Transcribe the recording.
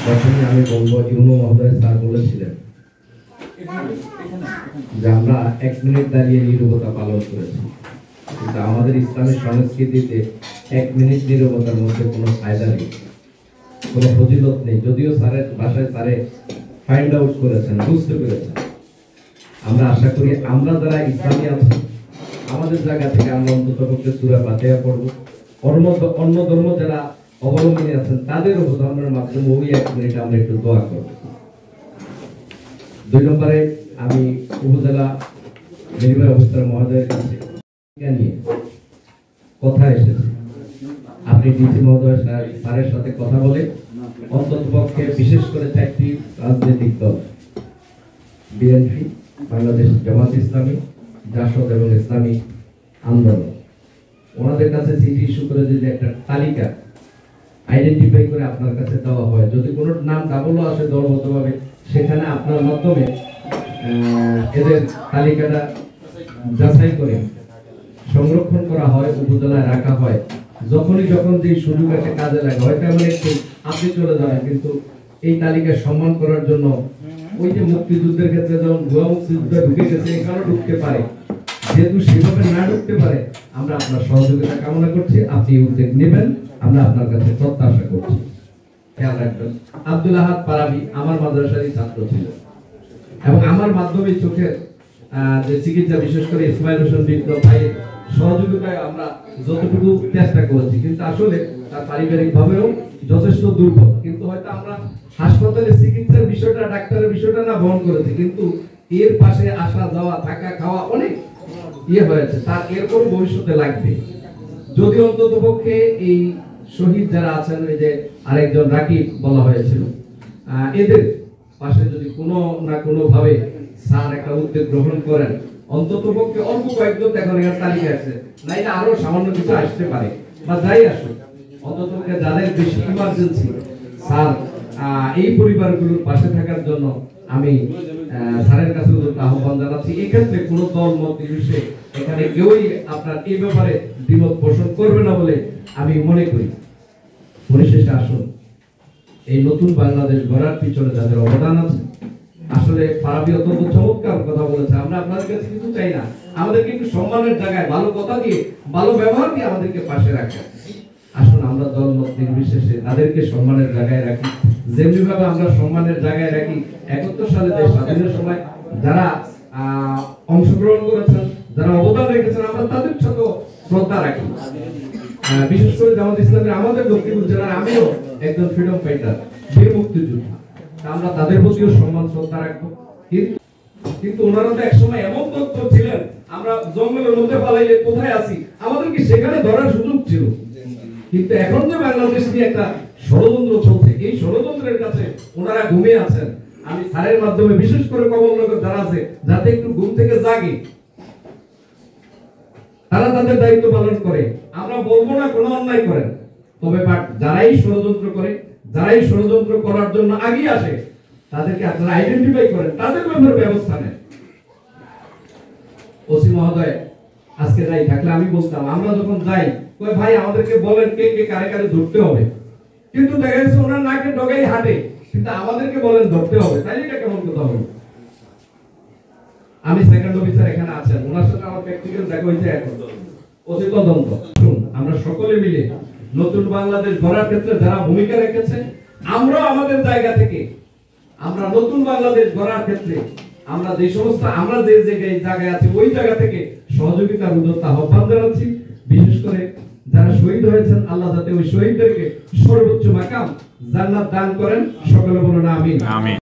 প্রথমে আমি বলবো ইউনো মহোদয় স্যার বলেছিলেন যে আমরা 1 মিনিট দাঁড়িয়ে নীরবতা পালন করেছি, কিন্তু আমাদের ইসলামের সংস্কৃতিতে 1 মিনিট নীরবতার মধ্যে কোনো ফায়দা নেই, কোনো ফজিলত নেই। যদিও স্যারের ভাষায় স্যারে ফাইন্ড আউট করেছেন, বুঝতে পেরেছেন। আমরা আশা করি আমরা যারা ইসলামী আছি আমাদের জায়গা থেকে আমরা অন্তত পক্ষে সূরা ফাতিহা পড়ব। অন্য ধর্ম যারা অবলম্বনী আছেন তাদের ধর্মের মাধ্যমে ওই 1 মিনিট আমরা একটু দোয়া করব। 2 নম্বরে আমি উপজেলা নির্বাহী অফিসার মহোদয়ের কাছে নিয়ে কথা এসেছে, আপনি ডিসি মহোদয় স্যারের সাথে কথা বলে অন্তত পক্ষে বিশেষ করে 4টি রাজনৈতিক দল বিএনপি, বাংলাদেশ জামাত ইসলামী, জাসদ এবং ইসলামী আন্দোলন ওনাদের কাছে চিঠি ইস্যু করে যে একটা তালিকা আইডেন্টিফাই করে আপনার কাছে দেওয়া হয়, যদি কোনো নাম ডাবলও আসে দলগতভাবে সেখানে আপনার মাধ্যমে এদের তালিকাটা যাচাই করে সংরক্ষণ করা হয়, উপজেলায় রাখা হয়। যখন যে সুযোগ একটা কাজে লাগে, হয়তো এমন একটু আপনি চলে যাবেন, কিন্তু এই তালিকা সম্মান করার জন্য ওই যে মুক্তিযুদ্ধের ক্ষেত্রে যেমন ভুয়া মুক্তিযুদ্ধ ঢুকে গেছে এখানেও ঢুকতে পারে, যেহেতু সেভাবে না ঢুকতে পারে আমরা আপনার সহযোগিতা কামনা করছি, আপনি উদ্যোগ নেবেন, আমরা আপনার কাছে প্রত্যাশা করছি। খেয়াল রাখবেন, আব্দুল আহাদ পারাবি আমার মাদ্রাসারই ছাত্র ছিল এবং আমার মাধ্যমে চোখের যে চিকিৎসা, বিশেষ করে ইসমাইল হোসেন বিপ্লব ভাইয়ের সহযোগিতায় আমরা যতটুকু চেষ্টা করেছি, কিন্তু আসলে তার পারিবারিক ভাবেও যথেষ্ট দুর্বল। কিন্তু হয়তো আমরা হাসপাতালে চিকিৎসার বিষয়টা, ডাক্তারের বিষয়টা না বহন করেছি, কিন্তু এর পাশে আসা যাওয়া, থাকা খাওয়া অনেক হয়েছে, তার এরপর ভবিষ্যতে লাগবে। যদি অন্তত পক্ষে এই শহীদ যারা আছেন, এই যে আরেকজন রাকিব বলা হয়েছিল, এদের পাশে যদি কোনো না কোনো ভাবে স্যার একটা উদ্যোগ গ্রহণ করেন, অন্তত পক্ষে অল্প কয়েকজন এখন এর তালিকা আছে, নাইলে আরো সামান্য কিছু আসতে পারে বা যাই আসুক, অন্তত পক্ষে যাদের বেশি ইমার্জেন্সি স্যার এই পরিবারগুলোর পাশে থাকার জন্য আমি স্যারের কাছে আহ্বান জানাচ্ছি। এক্ষেত্রে কোনো দল মত নির্বিশেষে এখানে কেউই আপনার এই ব্যাপারে দ্বিমত পোষণ করবে না বলে আমি মনে করি। পরিশেষে আসুন, এই নতুন বাংলাদেশ গড়ার পিছনে যাদের অবদান আছে, আসলে ফারাবি অত্যন্ত চমৎকার কথা বলেছে। আমরা আপনাদের কাছে কিছু চাই না, আমাদেরকে একটু সম্মানের জায়গায় ভালো কথা দিয়ে, ভালো ব্যবহার দিয়ে আমাদেরকে পাশে রাখেন। আসুন আমরা দল মত নির্বিশেষে তাদেরকে সম্মানের জায়গায় রাখি, যেমনি ভাবে আমরা সম্মানের জায়গায় রাখি 71 সালে দেশ স্বাধীনের সময় যারা অংশগ্রহণ করেছেন, যারা অবদান রেখেছেন, আমরা তাদের সাথে শ্রদ্ধা রাখি। বিশেষ করে জামাত ইসলামের আমাদের লক্ষ্মীপুর জেলার আমিও একজন ফ্রিডম ফাইটার, বীর মুক্তিযোদ্ধা, আমরা তাদের প্রতিও সম্মান শ্রদ্ধা রাখবো। কিন্তু ওনারা তো একসময় এমন তথ্য ছিলেন, আমরা জঙ্গলের মধ্যে পালাইলে কোথায় আছি আমাদেরকে সেখানে ধরার সুযোগ ছিল। কিন্তু এখন যে বাংলাদেশ নিয়ে একটা ষড়যন্ত্র চলছে, এই ষড়যন্ত্রের কাছে ওনারা ঘুমিয়ে আছেন। আমি স্যারের মাধ্যমে বিশেষ করে কমলনগর যারা আছে, যাতে একটু ঘুম থেকে জাগে, তারা তাদের দায়িত্ব পালন করে। আমরা বলবো না কোনো অন্যায় করেন, তবে যারাই ষড়যন্ত্র করে, যারাই ষড়যন্ত্র করার জন্য আগিয়ে আসে, তাদেরকে আপনারা আইডেন্টিফাই করেন, তাদের ব্যাপারে ব্যবস্থা নেন। ওসি মহোদয় আজকে যাই থাকলে আমি বলতাম, আমরা যখন যাই কই ভাই আমাদেরকে বলেন কে কে কারে কারে ধরতে হবে, কিন্তু দেখা যাচ্ছে ওনার নাকে ডগাই হাঁটে, কিন্তু আমাদেরকে বলেন ধরতে হবে, তাইলে এটা কেমন কথা হবে? আমি সেকেন্ড অফিসার এখানে আছেন, ওনার সাথে আমার প্র্যাকটিক্যাল দেখা হইছে এখন ওসি তদন্ত। আমরা সকলে মিলে নতুন বাংলাদেশ গড়ার ক্ষেত্রে যারা ভূমিকা রেখেছে, আমরাও আমাদের জায়গা থেকে আমরা নতুন বাংলাদেশ গড়ার ক্ষেত্রে আমরা যে সমস্ত আমরা যে জায়গায় আছি ওই জায়গা থেকে সহযোগিতার উদ্যোক্তা আহ্বান জানাচ্ছি। বিশেষ করে যারা শহীদ হয়েছেন, আল্লাহ যাতে ওই শহীদদেরকে সর্বোচ্চ মাকাম জান্নাত দান করেন, সকলে বলুন আমিন।